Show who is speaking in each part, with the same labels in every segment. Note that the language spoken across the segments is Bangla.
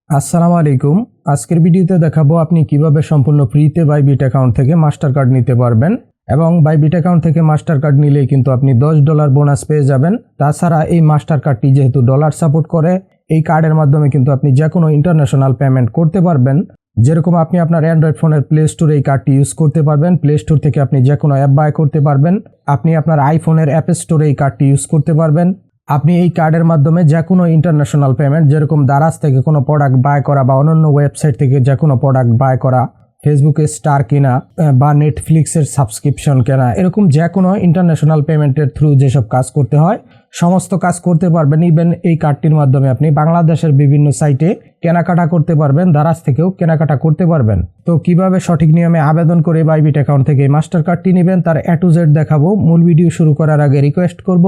Speaker 1: আসসালামু আলাইকুম। আজকের ভিডিওতে দেখাবো আপনি কিভাবে সম্পূর্ণ ফ্রিতে বাইবিট অ্যাকাউন্ট থেকে মাস্টার কার্ড নিতে পারবেন এবং বাইবিট অ্যাকাউন্ট থেকে মাস্টার কার্ড নিলেই কিন্তু আপনি $10 বোনাস পেয়ে যাবেন। তাছাড়া এই মাস্টার কার্ডটি যেহেতু ডলার সাপোর্ট করে, এই কার্ডের মাধ্যমে কিন্তু আপনি যে কোনো ইন্টারন্যাশনাল পেমেন্ট করতে পারবেন। যেরকম আপনি আপনার অ্যান্ড্রয়েড ফোনের প্লে স্টোরে এই কার্ডটি ইউজ করতে পারবেন, প্লে স্টোর থেকে আপনি যে কোনো অ্যাপ বাই করতে পারবেন। আপনি আপনার আইফোনের অ্যাপ স্টোরে এই কার্ডটি ইউজ করতে পারবেন। আপনি এই কার্ডের মাধ্যমে যে কোনো ইন্টারন্যাশনাল পেমেন্ট, যেরকম দারাজ থেকে কোনো প্রোডাক্ট বাই করা বা অন্যান্য ওয়েবসাইট থেকে যে কোনো প্রোডাক্ট বাই করা, ফেসবুকে স্টার কেনা বা নেটফ্লিক্সের সাবস্ক্রিপশন কেনা, এরকম যে কোনো ইন্টারন্যাশনাল পেমেন্টের থ্রু যেসব কাজ করতে হয় সমস্ত কাজ করতে পারবেন। ইভেন এই কার্ডটির মাধ্যমে আপনি বাংলাদেশের বিভিন্ন সাইটে কেনাকাটা করতে পারবেন, দারাজ থেকেও কেনাকাটা করতে পারবেন। তো কিভাবে সঠিক নিয়মে আবেদন করে বাইবিট অ্যাকাউন্ট থেকে এই মাস্টার কার্ডটি নেবেন তার A to Z দেখাবো। মূল ভিডিও শুরু করার আগে রিকোয়েস্ট করব,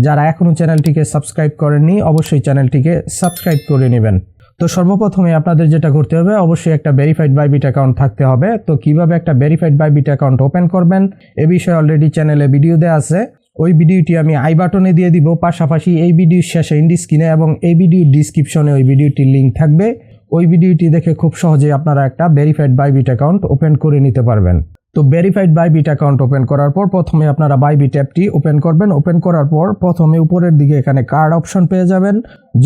Speaker 1: যারা এখনও চ্যানেলটিকে সাবস্ক্রাইব করেননি অবশ্যই চ্যানেলটিকে সাবস্ক্রাইব করে নেবেন। তো সর্বপ্রথমে আপনাদের যেটা করতে হবে, অবশ্যই একটা ভেরিফাইড বাইবিট অ্যাকাউন্ট থাকতে হবে। তো কিভাবে একটা ভেরিফাইড বাইবিট অ্যাকাউন্ট ওপেন করবেন এ বিষয়ে অলরেডি চ্যানেলে ভিডিও দেওয়া আছে। ওই ভিডিওটি আমি আই বাটনে দিয়ে দিব, পাশাপাশি এই ভিডিওর শেষে ইন্ডি স্ক্রিনে এবং এই ভিডিওর ডিসক্রিপশনে ওই ভিডিওটির লিঙ্ক থাকবে। ওই ভিডিওটি দেখে খুব সহজেই আপনারা একটা ভেরিফাইড বাইবিট অ্যাকাউন্ট ওপেন করে নিতে পারবেন। তো ভেরিফাইড বাইবিট অ্যাকাউন্ট ওপেন করার পর প্রথমে আপনারা বাইবিট অ্যাপটি ওপেন করবেন। ওপেন করার পর প্রথমে উপরের দিকে এখানে কার্ড অপশন পেয়ে যাবেন।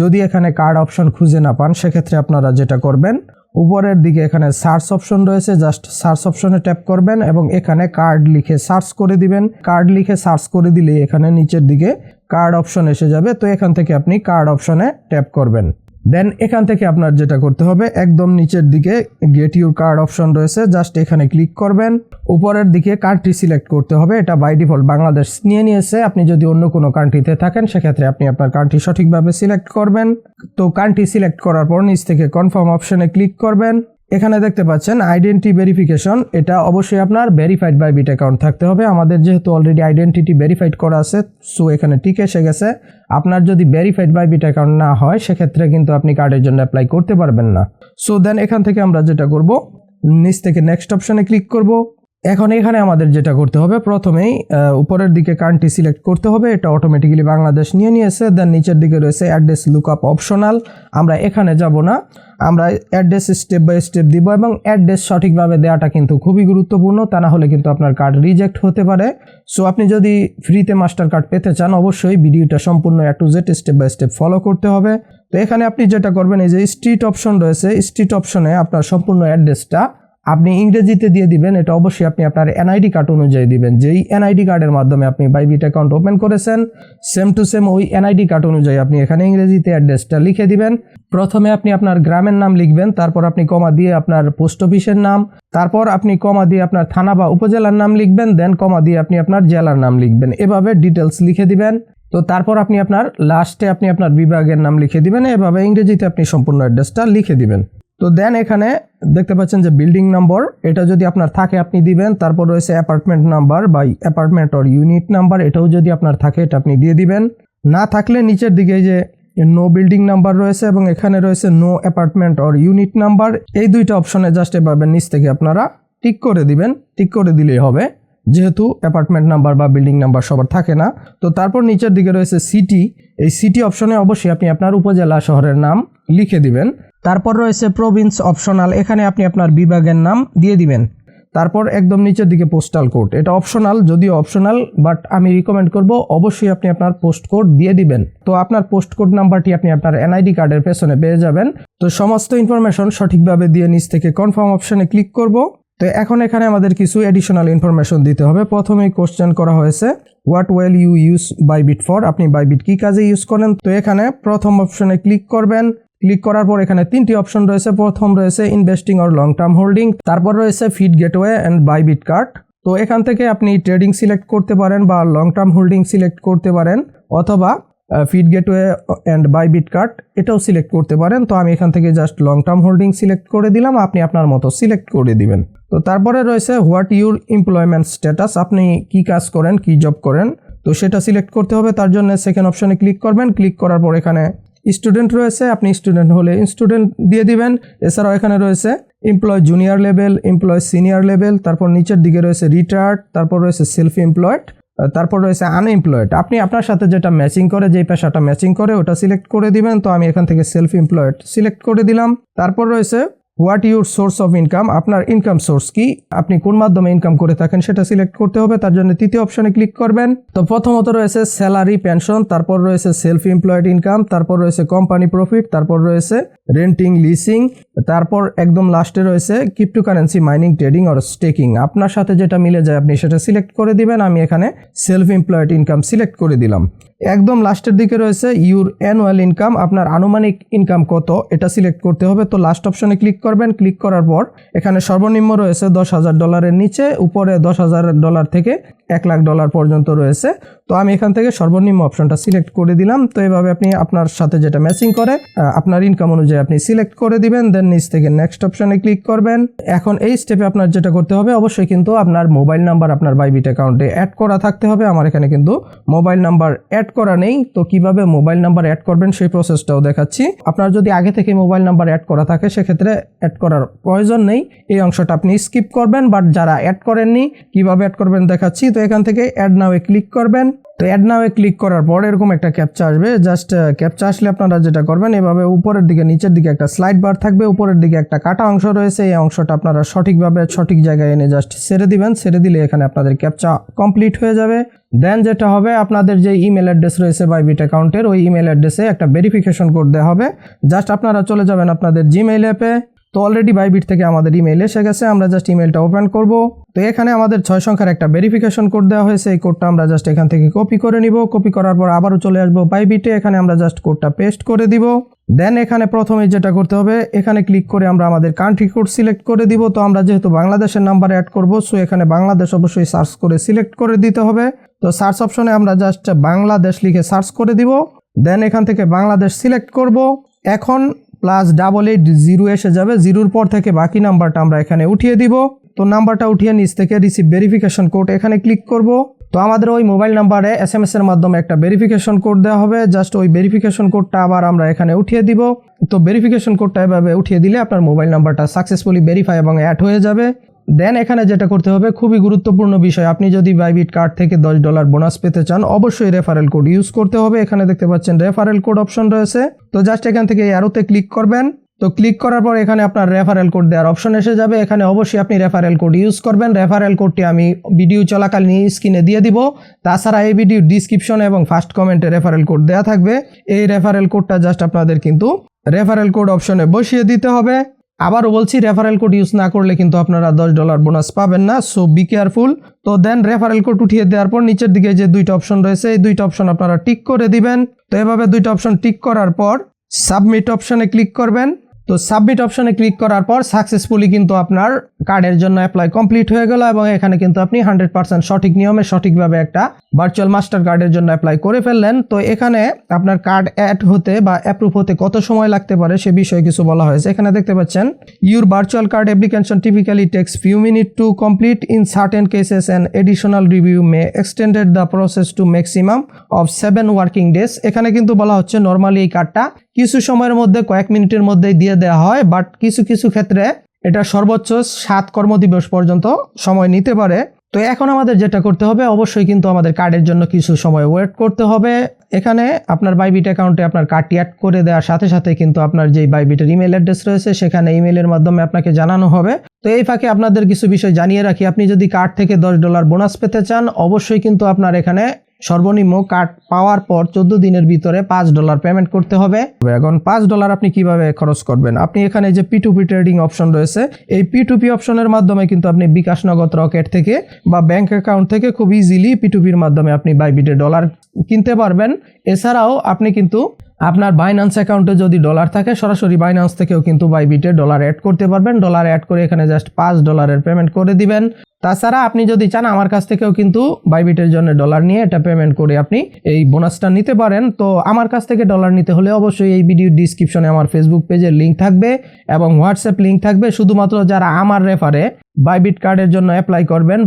Speaker 1: যদি এখানে কার্ড অপশন খুঁজে না পান সেক্ষেত্রে আপনারা যেটা করবেন, উপরের দিকে এখানে সার্চ অপশন রয়েছে, জাস্ট সার্চ অপশনে ট্যাপ করবেন এবং এখানে কার্ড লিখে সার্চ করে দিবেন। কার্ড লিখে সার্চ করে দিলে এখানে নিচের দিকে কার্ড অপশন এসে যাবে। তো এখান থেকে আপনি কার্ড অপশনে ট্যাপ করবেন। দেন এখান থেকে আপনার যেটা করতে হবে, একদম নিচের দিকে গেট ইউর কার্ড অপশন রয়েছে, জাস্ট এখানে ক্লিক করবেন। উপরের দিকে কান্ট্রি সিলেক্ট করতে হবে, এটা বাই ডিফল্ট বাংলাদেশ নিয়ে নিয়েছে। আপনি যদি অন্য কোনো কান্ট্রিতে থাকেন সেক্ষেত্রে আপনি আপনার কান্ট্রি সঠিকভাবে সিলেক্ট করবেন। তো কান্ট্রি সিলেক্ট করার পর নিচ থেকে কনফার্ম অপশনে ক্লিক করবেন। এখানে দেখতে পাচ্ছেন আইডেন্টি ভেরিফিকেশন, এটা অবশ্যই আপনার ভেরিফাইড বাইবিট অ্যাকাউন্ট থাকতে হবে। আমাদের যেহেতু অলরেডি আইডেন্টিটি ভেরিফাইড করা আছে, সো এখানে টিক এসে গেছে। আপনার যদি ভেরিফাইড বাইবিট অ্যাকাউন্ট না হয় সেক্ষেত্রে কিন্তু আপনি কার্ডের জন্য অ্যাপ্লাই করতে পারবেন না। সো দেন এখান থেকে আমরা যেটা করব, নিচ থেকে নেক্সট অপশনে ক্লিক করব। এখন এখানে আমাদের যেটা করতে হবে, প্রথমেই উপরের দিকে কান্ট্রি সিলেক্ট করতে হবে, এটা অটোমেটিক্যালি বাংলাদেশ নিয়ে নিয়েছে। দেন নিচের দিকে রয়েছে অ্যাড্রেস লুকআপ অপশনাল, আমরা এখানে যাব না, আমরা অ্যাড্রেস স্টেপ বাই স্টেপ দিব এবং অ্যাড্রেস সঠিকভাবে দেওয়াটা কিন্তু খুবই গুরুত্বপূর্ণ, তা না হলে কিন্তু আপনার কার্ড রিজেক্ট হতে পারে। সো আপনি যদি ফ্রিতে মাস্টার কার্ড পেতে চান অবশ্যই ভিডিওটা সম্পূর্ণ A to Z step by step follow করতে হবে। তো এখানে আপনি যেটা করবেন, এই যে স্ট্রিট অপশন রয়েছে, স্ট্রিট অপশনে আপনার সম্পূর্ণ অ্যাড্রেসটা আপনি ইংরেজিতে দিয়ে দিবেন। এটা অবশ্যই আপনি আপনার এনআইডি কার্ড অনুযায়ী দিবেন। যেই এনআইডি কার্ডের মাধ্যমে আপনি বাইবিট অ্যাকাউন্ট ওপেন করেছেন সেম টু সেম ওই এনআইডি কার্ড অনুযায়ী আপনি এখানে ইংরেজিতে অ্যাড্রেসটা লিখে দিবেন। প্রথমে আপনি আপনার গ্রামের নাম লিখবেন, তারপর আপনি কমা দিয়ে আপনার পোস্ট অফিসের নাম, তারপর আপনি কমা দিয়ে আপনার থানা বা উপজেলার নাম লিখবেন, দেন কমা দিয়ে আপনি আপনার জেলার নাম লিখবেন। এভাবে ডিটেলস লিখে দিবেন। তো তারপর আপনি আপনার লাস্টে আপনি আপনার বিভাগের নাম লিখে দিবেন। এভাবে ইংরেজিতে আপনি সম্পূর্ণ অ্যাড্রেসটা লিখে দিবেন। তো দেন এখানে দেখতে পাচ্ছেন যে বিল্ডিং নম্বর, এটা যদি আপনার থাকে আপনি দিবেন। তারপর রয়েছে অ্যাপার্টমেন্ট নাম্বার বা অ্যাপার্টমেন্ট অর ইউনিট নাম্বার, এটাও যদি আপনার থাকে এটা আপনি দিয়ে দিবেন। না থাকলে নিচের দিকে যে নো বিল্ডিং নাম্বার রয়েছে এবং এখানে রয়েছে no apartment or unit number, এই দুইটা অপশনে জাস্ট এভাবে নিচ থেকে আপনারা টিক করে দিবেন। টিক করে দিলেই হবে, যেহেতু অ্যাপার্টমেন্ট নাম্বার বা বিল্ডিং নাম্বার সবার থাকে না। তো তারপর নিচের দিকে রয়েছে সিটি, এই সিটি অপশনে অবশ্যই আপনি আপনার উপজেলা শহরের নাম লিখে দিবেন। তারপর রয়েছে প্রভিন্স অপশনাল, এখানে আপনি আপনার বিভাগের নাম দিয়ে দিবেন। তারপর একদম নিচের দিকে পোস্টাল কোড, এটা অপশনাল, যদিও অপশনাল বাট আমি রিকমেন্ড করব অবশ্যই আপনি আপনার পোস্ট কোড দিয়ে দিবেন। তো আপনার পোস্ট কোড নাম্বারটি আপনি আপনার এনআইডি কার্ডের পেছনে পেয়ে যাবেন। তো সমস্ত ইনফরমেশন সঠিকভাবে দিয়ে নিচ থেকে কনফার্ম অপশনে ক্লিক করব। তো এখন এখানে আমাদের কিছু এডিশনাল ইনফরমেশন দিতে হবে। প্রথমেই কোশ্চেন করা হয়েছে what will you use Bybit for, আপনি বাইবিট কি কাজে ইউজ করেন। তো এখানে প্রথম অপশনে ক্লিক করবেন। ক্লিক করার পর এখানে তিনটি অপশন রয়েছে। প্রথম রয়েছে investing or long term holding, তারপর রয়েছে feed gateway and Bybit card. তো এখান থেকে আপনি ট্রেডিং সিলেক্ট করতে পারেন বা লং টার্ম হোল্ডিং সিলেক্ট করতে পারেন, অথবা feed gateway and Bybit card এটাও সিলেক্ট করতে পারেন। তো আমি এখান থেকে just long term holding select করে দিলাম, আপনি আপনার মতো সিলেক্ট করে দিবেন। তো তারপরে রয়েছে হোয়াট ইউর এমপ্লয়মেন্ট স্ট্যাটাস, আপনি কি কাজ করেন, কি জব করেন, তো সেটা সিলেক্ট করতে হবে। তার জন্য সেকেন্ড অপশনে ক্লিক করবেন। ক্লিক করার পর এখানে স্টুডেন্ট রয়েছে, আপনি স্টুডেন্ট হলে স্টুডেন্ট দিয়ে দিবেন। এছাড়াও এখানে রয়েছে employ junior level, employ senior level, তারপর নিচের দিকে রয়েছে রিটায়ার্ড, তারপর রয়েছে সেলফ এমপ্লয়েড, তারপর রয়েছে আনএমপ্লয়েড। আপনি আপনার সাথে যেটা ম্যাচিং করে, যেই পেশাটা ম্যাচিং করে ওটা সিলেক্ট করে দিবেন। তো আমি এখান থেকে সেলফ এমপ্লয়েড সিলেক্ট করে দিলাম। তারপর রয়েছে what your source of income, আপনার ইনকাম সোর্স কি, আপনি কোন মাধ্যমে ইনকাম করে থাকেন সেটা সিলেক্ট করতে হবে। তার জন্য তৃতীয় অপশনে ক্লিক করবেন। তো প্রথমত রয়েছে স্যালারি, পেনশন, তারপর রয়েছে সেলফ এমপ্লয়েড ইনকাম, তারপর রয়েছে কোম্পানি প্রফিট, তারপর রয়েছে রেন্টিং, লিসিং, তারপর একদম লাস্টে রয়েছে cryptocurrency mining, trading or staking. আপনার সাথে যেটা মিলে যায় আপনি সেটা সিলেক্ট করে দিবেন। আমি এখানে সেলফ এমপ্লয়েড ইনকাম সিলেক্ট করে দিলাম। একদম লাস্টের দিকে রয়েছে ইউর অ্যানুয়াল ইনকাম, আপনার আনুমানিক ইনকাম কত এটা সিলেক্ট করতে হবে। তো লাস্ট অপশনে ক্লিক করবেন। ক্লিক করার পর এখানে সর্বনিম্ন রয়েছে $10,000 নিচে, উপরে $10,000 থেকে $1,00,000 পর্যন্ত রয়েছে। তো আমি এখান থেকে সর্বনিম্ন অপশনটা সিলেক্ট করে দিলাম। তো এভাবে আপনি আপনার সাথে যেটা ম্যাচিং করে আপনার ইনকাম অনুযায়ী আপনি সিলেক্ট করে দিবেন। দেন নিচ থেকে নেক্সট অপশনে ক্লিক করবেন। এখন এই স্টেপে আপনার যেটা করতে হবে, অবশ্যই কিন্তু আপনার মোবাইল নাম্বার আপনার বাইবিট অ্যাকাউন্টে অ্যাড করা থাকতে হবে। আমার এখানে কিন্তু মোবাইল নাম্বার অ্যাড করা নেই। তো কিভাবে মোবাইল নাম্বার অ্যাড করবেন সেই প্রসেসটাও দেখাচ্ছি। আপনার যদি আগে থেকে মোবাইল নাম্বার অ্যাড করা থাকে সেক্ষেত্রে অ্যাড করার প্রয়োজন নেই, এই অংশটা আপনি স্কিপ করবেন। বাট যারা অ্যাড করেননি কিভাবে অ্যাড করবেন দেখাচ্ছি। তো এখান থেকে অ্যাড নাও এ ক্লিক করবেন। তো অ্যাড নাও এ ক্লিক করার পর এরকম একটা ক্যাপচা আসবে। জাস্ট ক্যাপচা আসলে আপনারা যেটা করবেন, এভাবে উপরের দিকে নিচের দিকে একটা স্লাইড বার থাকবে, উপরের দিকে একটা কাটা অংশ রয়েছে, এই অংশটা আপনারা সঠিকভাবে সঠিক জায়গায় এনে জাস্ট ছেড়ে দিবেন। ছেড়ে দিলে এখানে আপনাদের ক্যাপচা কমপ্লিট হয়ে যাবে। দেন যেটা হবে, আপনাদের যে ইমেল অ্যাড্রেস রয়েছে বাইবিট অ্যাকাউন্টের, ওই ইমেল অ্যাড্রেসে একটা ভেরিফিকেশন কোড দেওয়া হবে। জাস্ট আপনারা চলে যাবেন আপনাদের জিমেইল অ্যাপে। তো অলরেডি বাইবিট থেকে আমাদের ইমেল এসে গেছে, আমরা জাস্ট ইমেলটা ওপেন করব। তো এখানে আমাদের 6 সংখ্যার একটা ভেরিফিকেশন কোড দেওয়া হয়েছে, এই কোডটা আমরা জাস্ট এখান থেকে কপি করে নিব। কপি করার পর আবারও চলে আসবো বাইবিটে, এখানে আমরা জাস্ট কোডটা পেস্ট করে দিব। দেন এখানে প্রথমে যেটা করতে হবে, এখানে ক্লিক করে আমরা আমাদের কান্ট্রি কোড সিলেক্ট করে দিব। তো আমরা যেহেতু বাংলাদেশের নাম্বার অ্যাড করব, সো এখানে বাংলাদেশ অবশ্যই সার্চ করে সিলেক্ট করে দিতে হবে। তো সার্চ অপশনে আমরা জাস্ট বাংলাদেশ লিখে সার্চ করে দিব। দেন এখান থেকে বাংলাদেশ সিলেক্ট করব। এখন +88 এসে যাবে, জিরোর পর থেকে বাকি নাম্বারটা আমরা এখানে উঠিয়ে দিব। তো নাম্বারটা উঠিয়ে নিচ থেকে রিসিভ ভেরিফিকেশন কোড এখানে ক্লিক করব। তো আমাদের ওই মোবাইল নাম্বারে SMS এর মাধ্যমে একটা ভেরিফিকেশন কোড দেওয়া হবে। জাস্ট ওই ভেরিফিকেশন কোডটা আবার আমরা এখানে উঠিয়ে দিব। তো ভেরিফিকেশন কোডটা এভাবে উঠিয়ে দিলে আপনার মোবাইল নাম্বারটা সাকসেসফুলি ভেরিফাই এবং অ্যাড হয়ে যাবে। দেন এখানে যেটা করতে হবে, খুবই গুরুত্বপূর্ণ বিষয়, আপনি যদি বাইবিট কার্ড থেকে $10 বোনাস পেতে চান অবশ্যই রেফারেল কোড ইউজ করতে হবে। এখানে দেখতে পাচ্ছেন রেফারেল কোড অপশন রয়েছে। তো জাস্ট এখান থেকে অ্যারোতে ক্লিক করবেন। তো ক্লিক করার পর এখানে আপনার রেফারেল কোড দেওয়ার অপশন এসে যাবে। এখানে অবশ্যই আপনি রেফারেল কোড ইউজ করবেন। রেফারেল কোডটি আমি ভিডিও চলাকালীন স্ক্রিনে দিয়ে দিব। তাছাড়া এই ভিডিও ডিসক্রিপশনে এবং ফার্স্ট কমেন্টে রেফারেল কোড দেওয়া থাকবে। এই রেফারেল কোডটা জাস্ট আপনাদের কিন্তু রেফারেল কোড অপশনে বসিয়ে দিতে হবে। আবারও বলছি, রেফারেল কোড ইউজ না করলে কিন্তু আপনারা $10 বোনাস পাবেন না, সো বি কেয়ারফুল। তো দেন রেফারেল কোড উঠিয়ে দেওয়ার পর নিচের দিকে যে দুইটা অপশন রয়েছে, এই দুইটা অপশন আপনারা টিক করে দিবেন। তো এভাবে দুইটা অপশন টিক করার পর সাবমিট অপশনে ক্লিক করবেন। তো সাবমিট অপশনে ক্লিক করার পর সাকসেসফুলি কিন্তু আপনার কার্ডের জন্য অ্যাপ্লাই কমপ্লিট হয়ে গেল এবং এখানে কিন্তু আপনি 100% সঠিক নিয়মে সঠিকভাবে একটা ভার্চুয়াল মাস্টার কার্ডের জন্য অ্যাপ্লাই করে ফেললেন। তো এখানে আপনার কার্ড অ্যাড হতে বা অ্যাপ্রুভ হতে কত সময় লাগতে পারে সে বিষয়ে কিছু বলা হয়েছে। এখানে দেখতে পাচ্ছেন, your virtual card application typically takes few minute to complete, in certain cases an additional review may extended the process to maximum of 7 working days. এখানে কিন্তু বলা হচ্ছে নর্মালি এই কার্ডটা কিছু সময়ের মধ্যে কয়েক মিনিটের মধ্যেই দিয়ে দেওয়া হয়, বাট কিছু কিছু ক্ষেত্রে এটা সর্বোচ্চ 7 কর্মদিবস পর্যন্ত সময় নিতে পারে। তো এখন আমাদের যেটা করতে হবে, অবশ্যই কিন্তু আমাদের কার্ডের জন্য কিছু সময় ওয়েট করতে হবে। এখানে আপনার বাইবিট অ্যাকাউন্টে আপনার কার্ডটি অ্যাড করে দেওয়ার সাথে সাথে কিন্তু আপনার যেই বাইবিটের ইমেল অ্যাড্রেস রয়েছে সেখানে ইমেলের মাধ্যমে আপনাকে জানানো হবে। তো এই ফাঁকে আপনাদের কিছু বিষয় জানিয়ে রাখি, আপনি যদি কার্ড থেকে $10 বোনাস পেতে চান অবশ্যই কিন্তু আপনার এখানে সর্বনিম্ন কার্ড পাওয়ার পর 14 দিনের ভিতরে $5 পেমেন্ট করতে হবে। এখন $5 আপনি কিভাবে খরচ করবেন, আপনি এখানে যে P2P ট্রেডিং অপশন রয়েছে, এই P2P অপশনের মাধ্যমে কিন্তু আপনি বিকাশ, নগদ, রকেট থেকে বা ব্যাংক অ্যাকাউন্ট থেকে খুব ইজিলি P2Pর মাধ্যমে আপনি বাইবিটে ডলার কিনতে পারবেন। এছাড়াও আপনি কিন্তু আপনার বাইন্যান্স অ্যাকাউন্টে যদি ডলার থাকে সরাসরি বাইন্যান্স থেকেও কিন্তু বাইবিটে ডলার অ্যাড করতে পারবেন। ডলার অ্যাড করে এখানে জাস্ট $5 পেমেন্ট করে দিবেন। তাছাড়া আপনি যদি চান আমার কাছ থেকেও কিন্তু বাইবিটের জন্য ডলার নিয়ে এটা পেমেন্ট করে আপনি এই বোনাসটা নিতে পারেন। তো আমার কাছ থেকে ডলার নিতে হলে অবশ্যই এই ভিডিও ডিসক্রিপশনে আমার ফেসবুক পেজের লিঙ্ক থাকবে এবং হোয়াটসঅ্যাপ লিঙ্ক থাকবে। শুধুমাত্র যারা আমার রেফারে বাইবিট কার্ডের জন্য অ্যাপ্লাই করবেন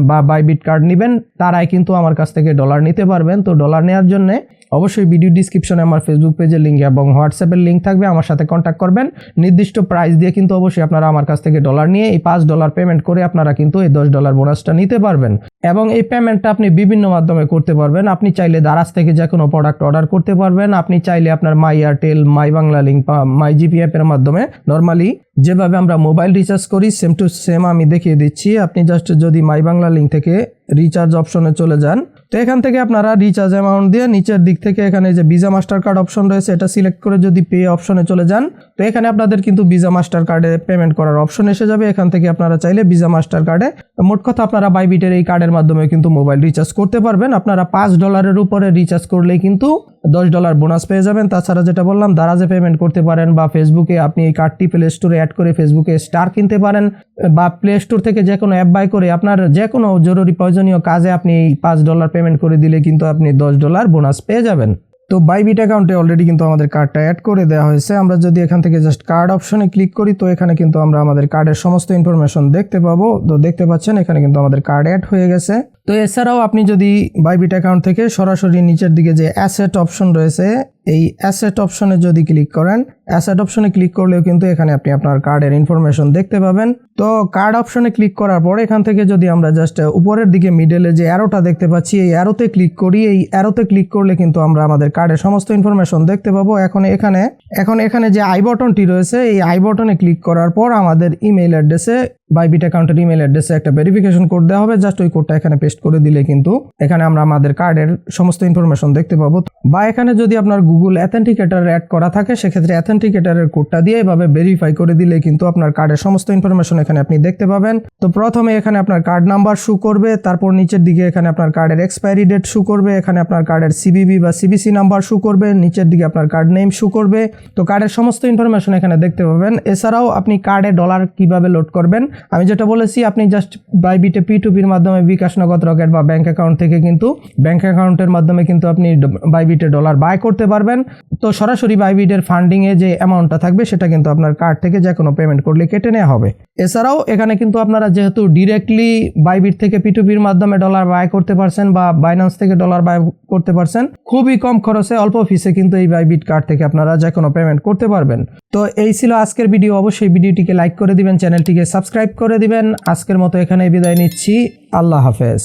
Speaker 1: বা বাইবিট কার্ড নেবেন তারাই কিন্তু আমার কাছ থেকে ডলার নিতে পারবেন। তো ডলার নেওয়ার জন্য অবশ্যই ভিডিও ডিসক্রিপশনে আমার ফেসবুক পেজের লিঙ্ক এবং হোয়াটসঅ্যাপের লিঙ্ক থাকবে, আমার সাথে কন্ট্যাক্ট করবেন। নির্দিষ্ট প্রাইস দিয়ে কিন্তু অবশ্যই আপনারা আমার কাছ থেকে ডলার নিয়ে এই $5 পেমেন্ট করে আপনারা কিন্তু এই $10 বোনাসটা নিতে পারবেন। এবং এই পেমেন্টটা আপনি বিভিন্ন মাধ্যমে করতে পারবেন। আপনি চাইলে দারাজ থেকে যে কোনো প্রোডাক্ট অর্ডার করতে পারবেন, আপনি চাইলে আপনার মাই এয়ারটেল, মাই বাংলা লিঙ্ক বা মাই জিপি অ্যাপের মাধ্যমে নর্মালি যেভাবে আমরা মোবাইল রিচার্জ করি সেম টু সেম আমি দেখিয়ে দিচ্ছি। আপনি জাস্ট যদি মাই বাংলা লিঙ্ক থেকে রিচার্জ অপশনে চলে যান, তো এখান থেকে আপনারা রিচার্জ অ্যামাউন্ট দিয়ে নিচের দিক থেকে এখানে যে ভিসা মাস্টার কার্ড অপশন রয়েছে এটা সিলেক্ট করে যদি পে অপশনে চলে যান, তো এখানে আপনাদের কিন্তু ভিসা মাস্টার কার্ডে পেমেন্ট করার অপশন এসে যাবে। এখান থেকে আপনারা চাইলে ভিসা মাস্টার কার্ডে, মোট কথা আপনারা বাইবিটের এই কার্ডের মাধ্যমে কিন্তু মোবাইল রিচার্জ করতে পারবেন। আপনারা $5 উপরে রিচার্জ করলেই কিন্তু $10 বোনাস পেয়ে যাবেন। তাছাড়া যেটা বললাম, দারাজে পেমেন্ট করতে পারেন বা ফেসবুকে আপনি এই কার্ডটি প্লে স্টোরে অ্যাড করে ফেসবুকে স্টার কিনতে পারেন বা প্লে স্টোর থেকে যে কোনো অ্যাপ বাই করে আপনার যে কোনো জরুরি প্রয়োজনীয় কাজে আপনি এই $5 পেমেন্ট করে দিলে কিন্তু আপনি $10 বোনাস পেয়ে যাবেন। তো বাইবিট অ্যাকাউন্টে অলরেডি কিন্তু আমাদের কার্ডটা অ্যাড করে দেওয়া হয়েছে। আমরা যদি এখান থেকে জাস্ট কার্ড অপশনে ক্লিক করি, তো এখানে কিন্তু আমরা আমাদের কার্ডের সমস্ত ইনফরমেশন দেখতে পাবো। তো দেখতে পাচ্ছেন এখানে কিন্তু আমাদের কার্ড অ্যাড হয়ে গেছে। তো এছাড়াও আপনি যদি বাইবিট অ্যাকাউন্ট থেকে সরাসরি নিচের দিকে যে অ্যাসেট অপশন রয়েছে, এই অ্যাসেট অপশনে যদি ক্লিক করেন, অ্যাসেট অপশনে ক্লিক করলেও কিন্তু এখানে আপনি আপনার কার্ডের ইনফরমেশন দেখতে পাবেন। তো কার্ড অপশনে ক্লিক করার পর এখান থেকে যদি আমরা জাস্ট উপরের দিকে মিডলে যে অ্যারোটা দেখতে পাচ্ছি, এই অ্যারোতে ক্লিক করি, এই অ্যারোতে ক্লিক করলে কিন্তু আমরা আমাদের কার্ডের সমস্ত ইনফরমেশন দেখতে পাবো। এখন এখানে যে আই বাটনটি রয়েছে, এই আই বাটনে ক্লিক করার পর আমাদের ইমেইল অ্যাড্রেসে, বাইবিট অ্যাকাউন্টের ইমেইল অ্যাড্রেসে একটা ভেরিফিকেশন কোড দেওয়া হবে। জাস্ট ওই কোডটা এখানে পেস্ট করে দিলে কিন্তু এখানে আমরা আমাদের কার্ডের সমস্ত ইনফরমেশন দেখতে পাবো। বা এখানে যদি আপনার গুগল অ্যাথেন্টিকেটর অ্যাড করা থাকে, সেক্ষেত্রে অ্যাথেন্টিকেটরের কোডটা দিয়ে এভাবে ভেরিফাই করে দিলে কিন্তু আপনার কার্ডের সমস্ত ইনফরমেশন এখানে আপনি দেখতে পাবেন। তো প্রথমে এখানে আপনার কার্ড নাম্বার শো করবে, তারপর নিচের দিকে এখানে আপনার কার্ডের এক্সপায়ারি ডেট শো করবে, এখানে আপনার কার্ডের সিবিবি বা সিবিসি নাম্বার শো করবে, নিচের দিকে আপনার কার্ড নেম শো করবে। তো কার্ডের সমস্ত ইনফরমেশন এখানে দেখতে পাবেন। এছাড়াও আপনি কার্ডে ডলার কিভাবে লোড করবেন, আমি যেটা বলেছি, আপনি জাস্ট বাইবিটে P2P মাধ্যমে বিকাশ, নগদ, রকেট বা ব্যাংক অ্যাকাউন্ট থেকে কিন্তু ব্যাংক অ্যাকাউন্টের মাধ্যমে কিন্তু আপনি বাইবিটে ডলার বাই করতে পারবেন। তো সরাসরি বাইবিটের ফান্ডিংয়ে যে অ্যামাউন্টটা থাকবে সেটা কিন্তু আপনার কার্ড থেকে যে কোনো পেমেন্ট করলে কেটে নেওয়া হবে। এছাড়াও এখানে কিন্তু আপনারা যেহেতু ডিরেক্টলি বাইবিট থেকে P2P মাধ্যমে ডলার বাই করতে পারছেন বা বাইন্যান্স থেকে ডলার বাই করতে পারছেন, খুবই কম খরচে অল্প ফিসে কিন্তু এই বাইবিট কার্ড থেকে আপনারা যে কোনো পেমেন্ট করতে পারবেন। তো এই ছিল আজকের ভিডিও। অবশ্যই ভিডিওটিকে লাইক করে দিবেন, চ্যানেলটিকে সাবস্ক্রাইব করে দিবেন। আজকের মতো এখানে বিদায় নিচ্ছি। আল্লাহ হাফেজ।